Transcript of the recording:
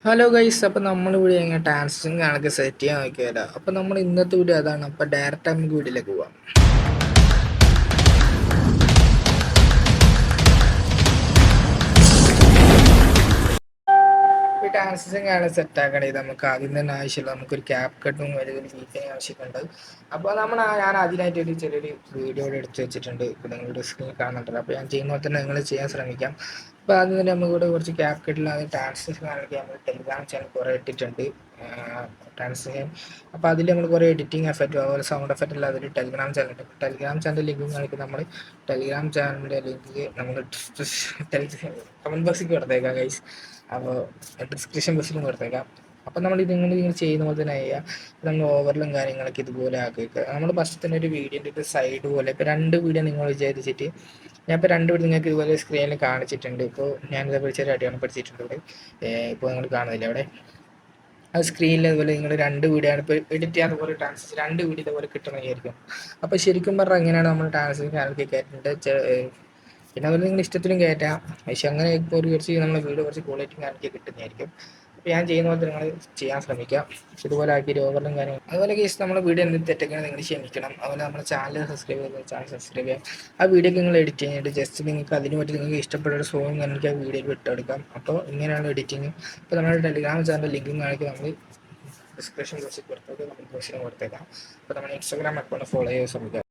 Hello guys, അപ്പോൾ നമ്മളിവിടെ എങ്ങനെ ട്രാൻസിഷൻ കണക്ക് സെറ്റ് ചെയ്യാൻ നോക്കിയാലോ. അപ്പോൾ നമ്മൾ ഇന്നത്തെ വീഡിയോ അതാണ്. അപ്പോൾ ഡയറക്റ്റ് നമുക്ക് വീഡിയോയിലേക്ക് പോവാം. ഈ ട്രാൻസിഷൻ കാണാൻ സെറ്റ് ആക്കണമെങ്കിൽ നമുക്ക് ആദ്യം തന്നെ ആവശ്യമില്ല, നമുക്കൊരു ക്യാപ് കട്ടും ഒരു ഫീറ്റിങ് ആവശ്യമുണ്ട്. അപ്പോൾ ഞാൻ അതിനായിട്ട് ഒരു ചെറിയൊരു വീഡിയോ എടുത്ത് വെച്ചിട്ടുണ്ട്. ഇപ്പോൾ നിങ്ങളുടെ സ്ക്രീൻ കാണുന്നുണ്ടല്ലോ. അപ്പോൾ ഞാൻ ചെയ്യുമ്പോൾ തന്നെ നിങ്ങൾ ചെയ്യാൻ ശ്രമിക്കാം. അപ്പോൾ ആദ്യം തന്നെ നമുക്കിവിടെ കുറച്ച് ക്യാപ് കട്ടിലാണ് ട്രാൻസിഷൻ കാണിക്കാൻ നമ്മൾ ടെലിഗ്രാം ചാനൽ കുറേ ഇട്ടിട്ടുണ്ട് ട്രാൻസിഷൻ. അപ്പോൾ അതിൽ നമ്മൾ കുറേ എഡിറ്റിംഗ് എഫക്റ്റും അതുപോലെ സൗണ്ട് എഫക്റ്റ് എല്ലാം അതിൽ ടെലിഗ്രാം ചാനൽ ലിങ്ക് കാണിക്കും. നമ്മൾ ടെലിഗ്രാം ചാനലിൻ്റെ ലിങ്ക് നമ്മൾ കമൻറ്റ് ബോക്സിൽ കൊടുത്തേക്കാം ഗൈസ്. അപ്പോൾ ഡിസ്ക്രിപ്ഷൻ ബോക്സിലും കൊടുത്തേക്കാം. അപ്പോൾ നിങ്ങൾ ചെയ്യുന്ന പോലെ തന്നെ ചെയ്യുക. നമ്മൾ ഓവറിലും കാര്യങ്ങളൊക്കെ ഇതുപോലെ ആക്കുക. നമ്മൾ ഫസ്റ്റ് തന്നെ ഒരു വീഡിയോൻ്റെ ഒരു സൈഡ് പോലെ ഇപ്പോൾ 2 വീഡിയോ നിങ്ങൾ വിചാരിച്ചിട്ട് ഞാൻ ഇപ്പോൾ 2 വീഡിയോ നിങ്ങൾക്ക് ഇതുപോലെ സ്ക്രീനിൽ കാണിച്ചിട്ടുണ്ട്. ഇപ്പോൾ ഞാനിതേപോലെ ചെറിയ അടിയാണപ്പെടുത്തിയിട്ടുണ്ട് ഇവിടെ. ഇപ്പോൾ നിങ്ങൾ കാണുന്നില്ല അവിടെ ആ സ്ക്രീനിൽ അതുപോലെ നിങ്ങൾ 2 വീഡിയോ ആണ് ഇപ്പോൾ എഡിറ്റ് ചെയ്യാൻ അതുപോലെ ട്രാൻസ്ലേഷൻ 2 വീഡിയോ ഇതുപോലെ കിട്ടണമെന്നായിരിക്കും. അപ്പോൾ ശരിക്കും പറഞ്ഞാൽ അങ്ങനെയാണ് നമ്മൾ ട്രാൻസ്ലേഷൻ ചാനലിൽ കയറ്റുന്നത്. പിന്നെ അതുപോലെ നിങ്ങൾ ഇഷ്ടത്തിനും കയറ്റാം. പക്ഷെ അങ്ങനെ ഇപ്പോൾ കുറച്ച് നമ്മുടെ വീഡിയോ കുറച്ച് ക്വാളിറ്റി കാണിക്കാൻ കിട്ടുന്നതായിരിക്കും. അപ്പോൾ ഞാൻ ചെയ്യുന്ന പോലെ നിങ്ങൾ ചെയ്യാൻ ശ്രമിക്കാം. ഇതുപോലെ ആക്കി ഓവറിലും കാര്യങ്ങൾ അതുപോലെ കേസ് നമ്മുടെ വീഡിയോ എന്തെങ്കിലും തെറ്റൊക്കെയാണ് നിങ്ങൾ ക്ഷമിക്കണം. അതുപോലെ നമ്മുടെ ചാനൽ സബ്സ്ക്രൈബ് ചെയ്യാം. ആ വീഡിയോ നിങ്ങൾ എഡിറ്റ് ചെയ്തിട്ട് ജസ്റ്റ് നിങ്ങൾക്ക് അതിന് പറ്റി നിങ്ങൾക്ക് ഇഷ്ടപ്പെട്ട ഒരു സോങ് എനിക്ക് ആ വീഡിയോയിൽ വിട്ടെടുക്കാം. അപ്പോൾ ഇങ്ങനെയാണ് എഡിറ്റിങ്. അപ്പോൾ നമ്മുടെ ടെലിഗ്രാം ചാനൽ ലിങ്കും കാണിക്കും. നമ്മൾ ഡിസ്ക്രിപ്ഷൻ ബോക്സിൽ കൊടുത്തേക്കാം, കമൻറ്റ് ബോക്സിലും കൊടുത്തേക്കാം. അപ്പോൾ നമ്മുടെ ഇൻസ്റ്റാഗ്രാം അക്കൗണ്ട് ഫോളോ ചെയ്യാൻ ശ്രമിക്കാം.